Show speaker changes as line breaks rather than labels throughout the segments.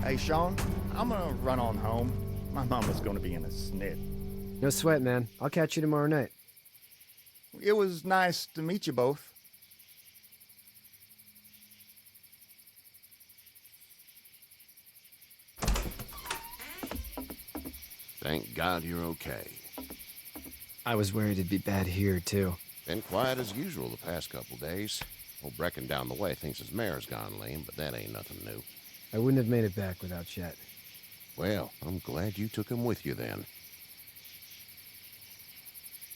Hey, Sean, I'm gonna run on home. My mama's gonna be in a snit.
No sweat, man. I'll catch you tomorrow night.
It was nice to meet you both.
Thank God you're okay.
I was worried it'd be bad here, too.
Been quiet as usual the past couple days. Old Brecken down the way thinks his mare's gone lame, but that ain't nothing new.
I wouldn't have made it back without Chet.
Well, I'm glad you took him with you then.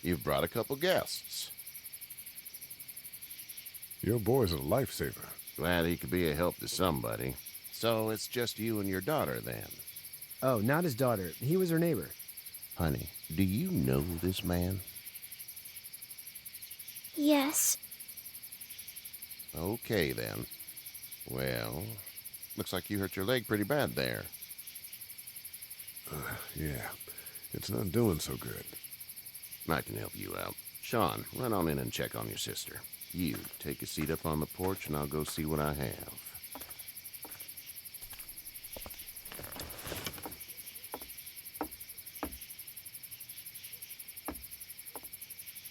You've brought a couple guests.
Your boy's a lifesaver.
Glad he could be a help to somebody. So it's just you and your daughter then?
Oh, not his daughter. He was her neighbor.
Honey, do you know this man?
Yes.
Okay then. Well, looks like you hurt your leg pretty bad there.
Yeah, it's not doing so good.
I can help you out. Sean, run on in and check on your sister. You, take a seat up on the porch and I'll go see what I have.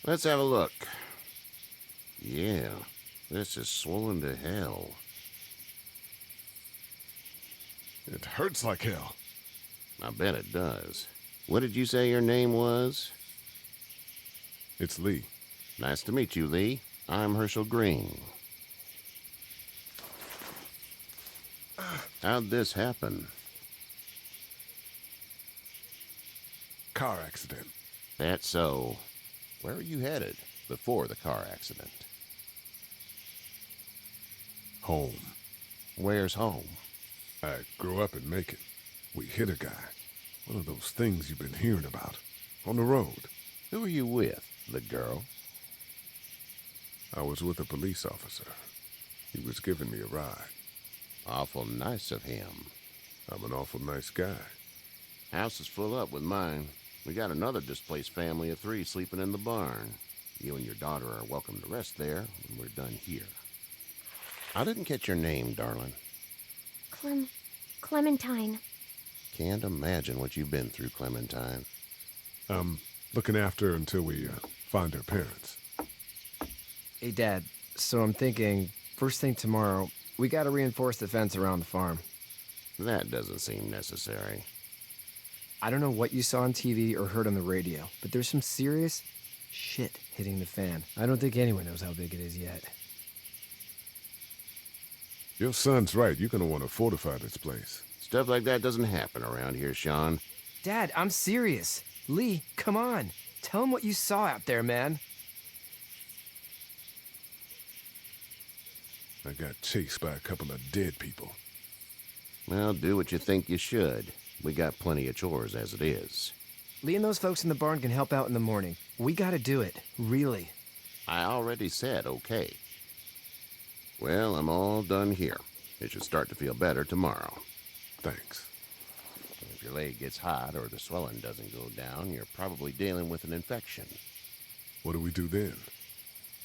Let's have a look. Yeah, this is swollen to hell.
It hurts like hell.
I bet it does. What did you say your name was?
It's Lee.
Nice to meet you, Lee. I'm Herschel Green. How'd this happen?
Car accident.
That's so. Where were you headed before the car accident?
Home.
Where's home?
I grew up in Macon. We hit a guy. One of those things you've been hearing about. On the road.
Who are you with? The girl?
I was with a police officer. He was giving me a ride.
Awful nice of him.
I'm an awful nice guy.
House is full up with mine. We got another displaced family of 3 sleeping in the barn. You and your daughter are welcome to rest there when we're done here. I didn't catch your name, darling.
Clementine.
Can't imagine what you've been through, Clementine.
I'm looking after her until we find her parents.
Hey, Dad. So I'm thinking, first thing tomorrow, we gotta reinforce the fence around the farm.
That doesn't seem necessary.
I don't know what you saw on TV or heard on the radio, but there's some serious shit hitting the fan. I don't think anyone knows how big it is yet.
Your son's right. You're gonna want to fortify this place.
Stuff like that doesn't happen around here, Sean.
Dad, I'm serious. Lee, come on. Tell him what you saw out there, man.
I got chased by a couple of dead people.
Well, do what you think you should. We got plenty of chores as it is.
Lee and those folks in the barn can help out in the morning. We gotta do it. Really.
I already said okay. Well, I'm all done here. It should start to feel better tomorrow.
Thanks.
If your leg gets hot or the swelling doesn't go down, you're probably dealing with an infection.
What do we do then?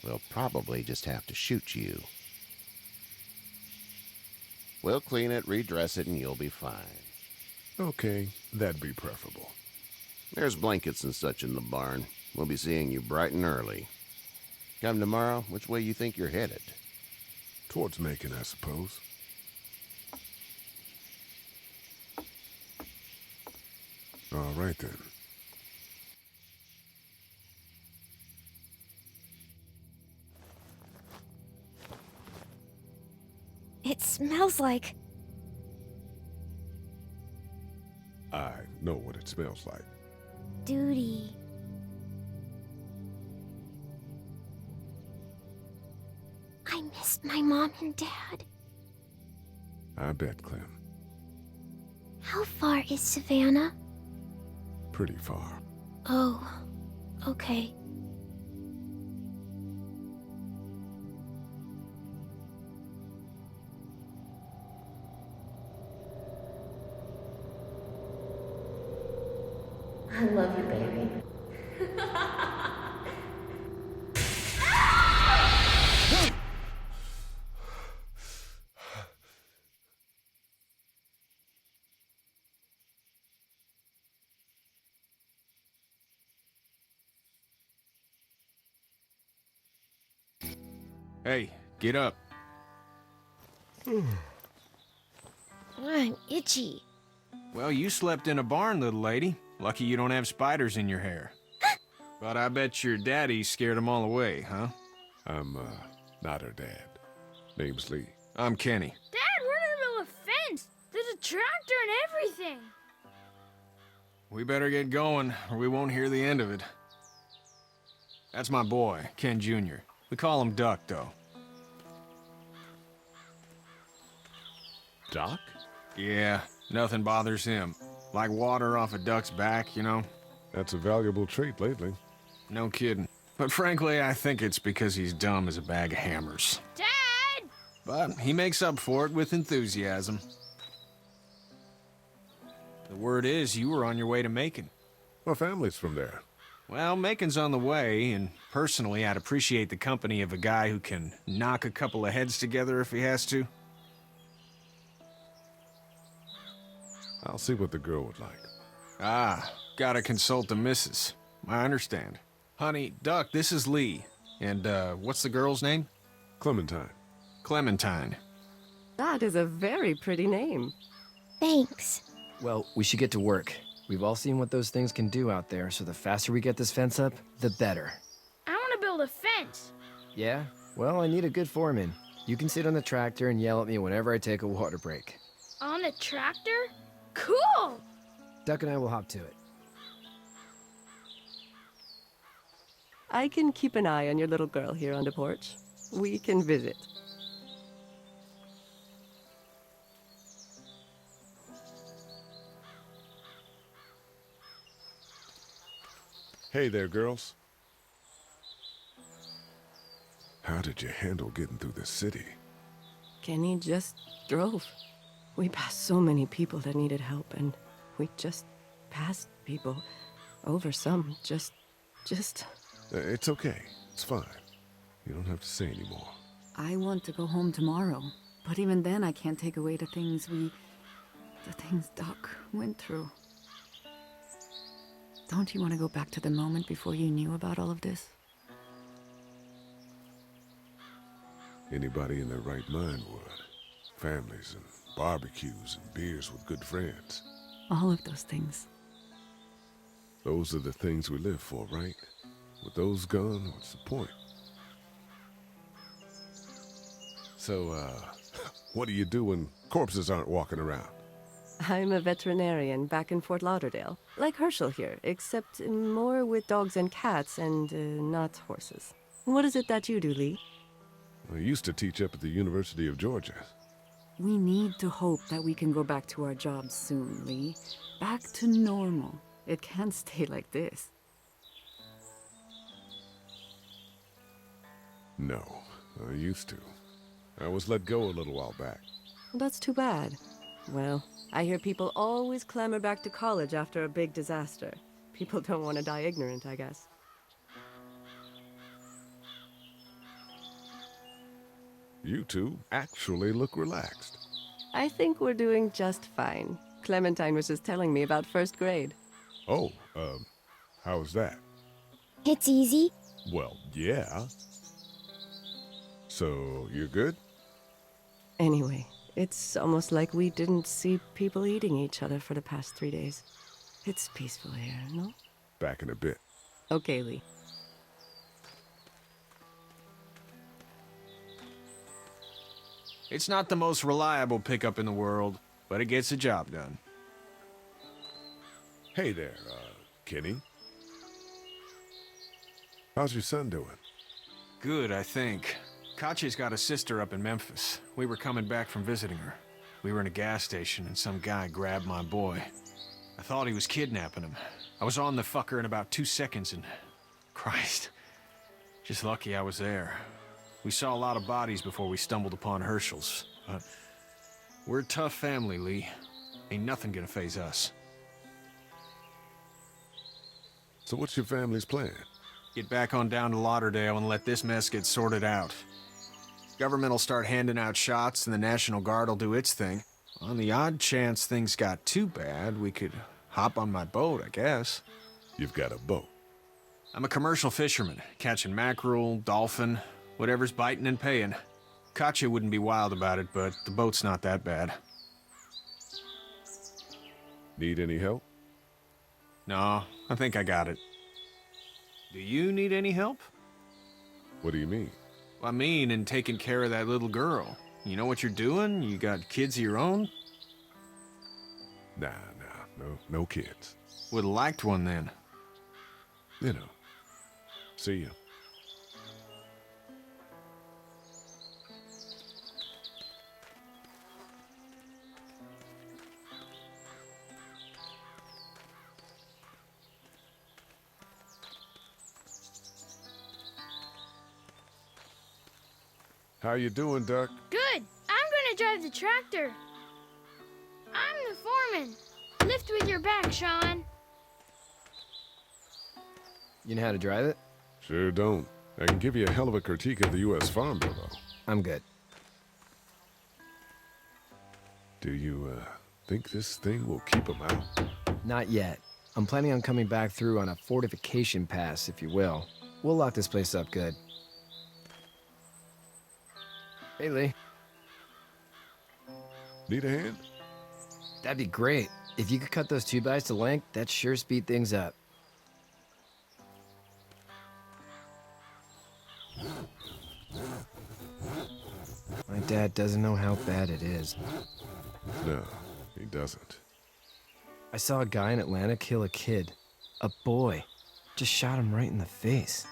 We'll probably just have to shoot you. We'll clean it, redress it, and you'll be fine.
Okay, that'd be preferable.
There's blankets and such in the barn. We'll be seeing you bright and early. Come tomorrow, which way you think you're headed?
Towards Macon, I suppose. All right, then.
It smells like...
I know what it smells like.
duty. I missed my mom and dad.
I bet, Clem.
How far is Savannah?
Pretty far.
Oh, okay.
I love you, baby. Hey, get up.
I'm itchy.
Well, you slept in a barn, little lady. Lucky you don't have spiders in your hair. But I bet your daddy scared them all away, huh?
I'm, not her dad. Name's Lee.
I'm Kenny.
Dad, we're in the middle of a fence. There's a tractor and everything.
We better get going, or we won't hear the end of it. That's my boy, Ken Jr. We call him Duck, though.
Doc?
Yeah, nothing bothers him. Like water off a duck's back, you know?
That's a valuable trait lately.
No kidding. But frankly, I think it's because he's dumb as a bag of hammers.
Dad!
But he makes up for it with enthusiasm. The word is you were on your way to Macon.
My family's from there.
Well, Macon's on the way, and personally, I'd appreciate the company of a guy who can knock a couple of heads together if he has to.
I'll see what the girl would like.
Ah, gotta consult the missus. I understand. Honey, Duck, this is Lee. And, what's the girl's name?
Clementine.
Clementine.
That is a very pretty name.
Thanks.
Well, we should get to work. We've all seen what those things can do out there, so the faster we get this fence up, the better.
I want to build a fence.
Yeah? Well, I need a good foreman. You can sit on the tractor and yell at me whenever I take a water break.
On the tractor? Cool!
Duck and I will hop to it.
I can keep an eye on your little girl here on the porch. We can visit.
Hey there, girls. How did you handle getting through the city?
Kenny just drove. We passed so many people that needed help, and we just passed people. Over some, just...
It's okay. It's fine. You don't have to say anymore.
I want to go home tomorrow, but even then I can't take away the things Doc went through. Don't you want to go back to the moment before you knew about all of this?
Anybody in their right mind would. Families and barbecues and beers with good friends.
All of those things.
Those are the things we live for, right? With those gone, what's the point? So, what do you do when corpses aren't walking around?
I'm a veterinarian back in Fort Lauderdale. Like Herschel here, except more with dogs and cats and not horses. What is it that you do, Lee?
I used to teach up at the University of Georgia.
We need to hope that we can go back to our jobs soon, Lee. Back to normal. It can't stay like this.
No, I used to. I was let go a little while back.
That's too bad. Well, I hear people always clamor back to college after a big disaster. People don't want to die ignorant, I guess.
You two actually look relaxed.
I think we're doing just fine. Clementine was just telling me about first grade.
Oh, how was that?
It's easy.
Well, yeah. So, you're good?
Anyway, it's almost like we didn't see people eating each other for the past 3 days. It's peaceful here, no?
Back in a bit.
Okay, Lee.
It's not the most reliable pickup in the world, but it gets the job done.
Hey there, Kenny. How's your son doing?
Good, I think. Katya's got a sister up in Memphis. We were coming back from visiting her. We were in a gas station and some guy grabbed my boy. I thought he was kidnapping him. I was on the fucker in about 2 seconds and... Christ. Just lucky I was there. We saw a lot of bodies before we stumbled upon Herschel's, but... We're a tough family, Lee. Ain't nothing gonna faze us.
So what's your family's plan?
Get back on down to Lauderdale and let this mess get sorted out. Government will start handing out shots and the National Guard will do its thing. On the odd chance things got too bad, we could hop on my boat, I guess.
You've got a boat.
I'm a commercial fisherman, catching mackerel, dolphin, Whatever's biting and paying. Katya wouldn't be wild about it, but the boat's not that bad.
Need any help?
No, I think I got it. Do you need any help?
What do you mean?
I mean, in taking care of that little girl. You know what you're doing? You got kids of your own?
Nah, no kids.
Would've liked one then.
You know. See you. How you doing, Duck?
Good. I'm gonna drive the tractor. I'm the foreman. Lift with your back, Sean.
You know how to drive it?
Sure don't. I can give you a hell of a critique of the U.S. Farm Bill, though.
I'm good.
Do you, think this thing will keep them out?
Not yet. I'm planning on coming back through on a fortification pass, if you will. We'll lock this place up good. Hey, Lee.
Need a hand?
That'd be great. If you could cut those 2x to length, that'd sure speed things up. My dad doesn't know how bad it is.
No, he doesn't.
I saw a guy in Atlanta kill a kid. A boy. Just shot him right in the face.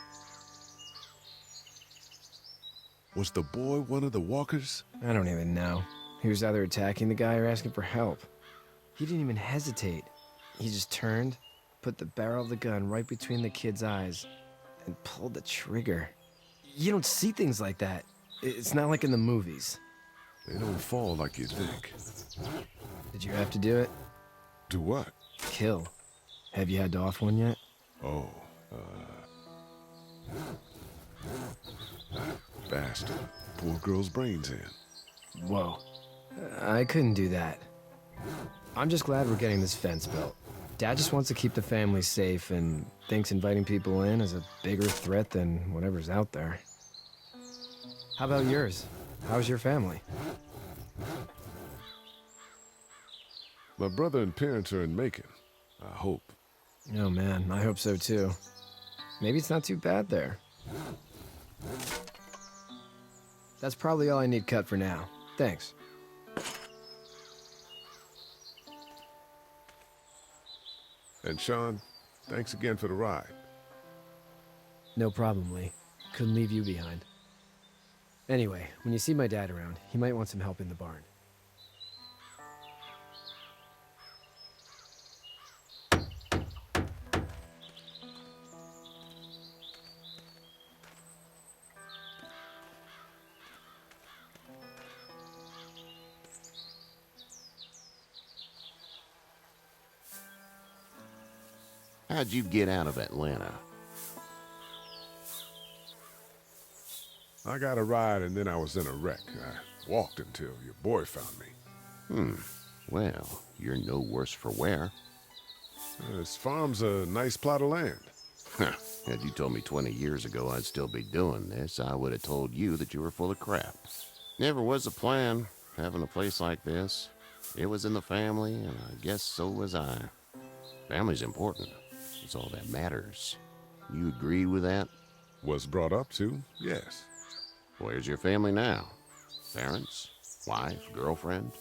Was the boy one of the walkers?
I don't even know. He was either attacking the guy or asking for help. He didn't even hesitate. He just turned, put the barrel of the gun right between the kid's eyes, and pulled the trigger. You don't see things like that. It's not like in the movies.
They don't fall like you think.
Did you have to do it?
Do what?
Kill. Have you had to off one yet?
Oh, bastard. Poor girl's brains in.
Whoa. I couldn't do that. I'm just glad we're getting this fence built. Dad just wants to keep the family safe and thinks inviting people in is a bigger threat than whatever's out there. How about yours? How's your family?
My brother and parents are in Macon. I hope.
Oh man, I hope so too. Maybe it's not too bad there. That's probably all I need cut for now. Thanks.
And Sean, thanks again for the ride.
No problem, Lee. Couldn't leave you behind. Anyway, when you see my dad around, he might want some help in the barn.
How'd you get out of Atlanta?
I got a ride and then I was in a wreck. I walked until your boy found me.
Well, you're no worse for wear.
This farm's a nice plot of land.
Had you told me 20 years ago I'd still be doing this, I would have told you that you were full of crap. Never was a plan, having a place like this. It was in the family, and I guess so was I. Family's important. It's all that matters. You agree with that?
Was brought up to, yes.
Where's your family now? Parents? Wife? Girlfriend?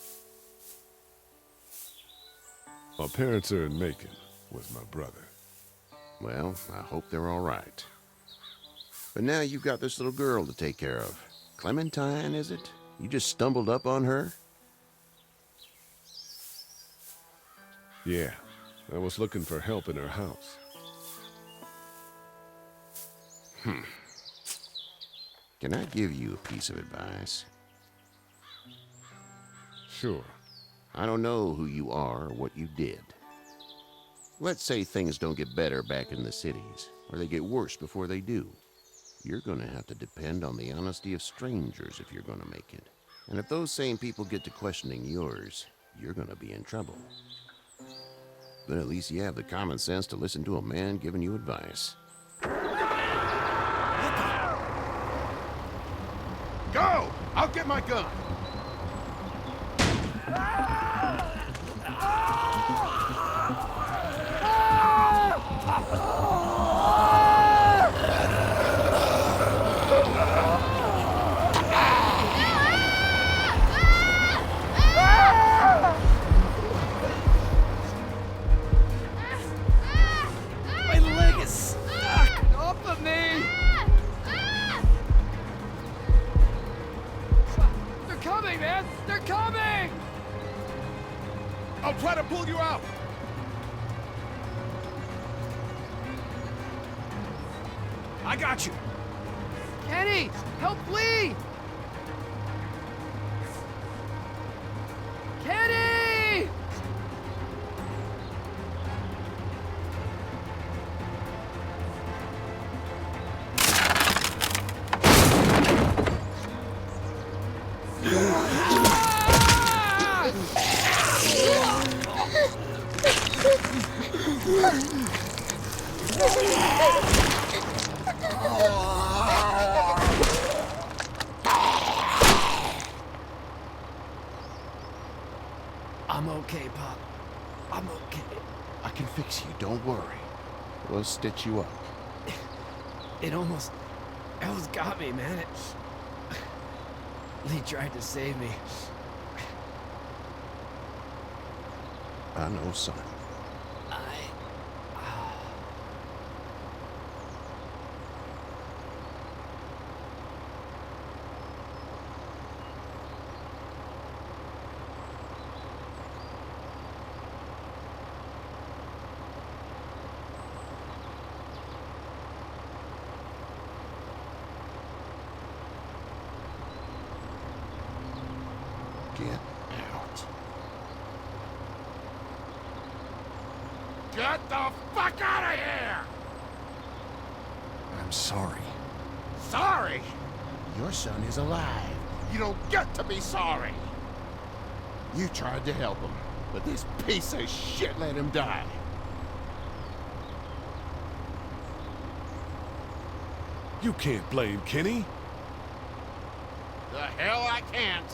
My parents are in Macon with my brother.
Well, I hope they're all right. But now you've got this little girl to take care of. Clementine, is it? You just stumbled up on her?
Yeah, I was looking for help in her house.
Can I give you a piece of advice?
Sure.
I don't know who you are or what you did. Let's say things don't get better back in the cities, or they get worse before they do. You're gonna have to depend on the honesty of strangers if you're gonna make it. And if those same people get to questioning yours, you're gonna be in trouble. But at least you have the common sense to listen to a man giving you advice. Go! I'll get my gun!
My leg is stuck! Off of me! They're coming, man! They're coming!
I'll try to pull you out!
I got you.
Kenny! Help Lee! Kenny! I'm okay, Pop. I'm okay.
I can fix you, don't worry. We'll stitch you up.
It almost got me, man. Lee tried to save me.
I know, son. Get out. Get the fuck out of here!
I'm sorry.
Sorry? Your son is alive. You don't get to be sorry. You tried to help him, but this piece of shit let him die.
You can't blame Kenny.
The hell I can't.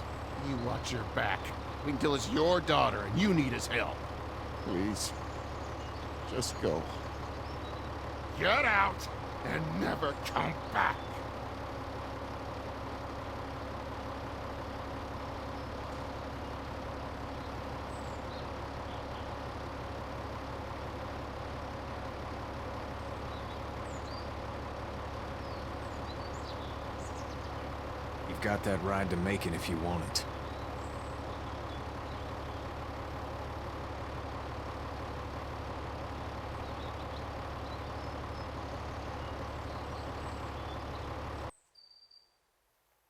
You watch your back. Wait until it's your daughter and you need his help. Please. Just go. Get out and never come back.
You've got that ride to Macon if you want it.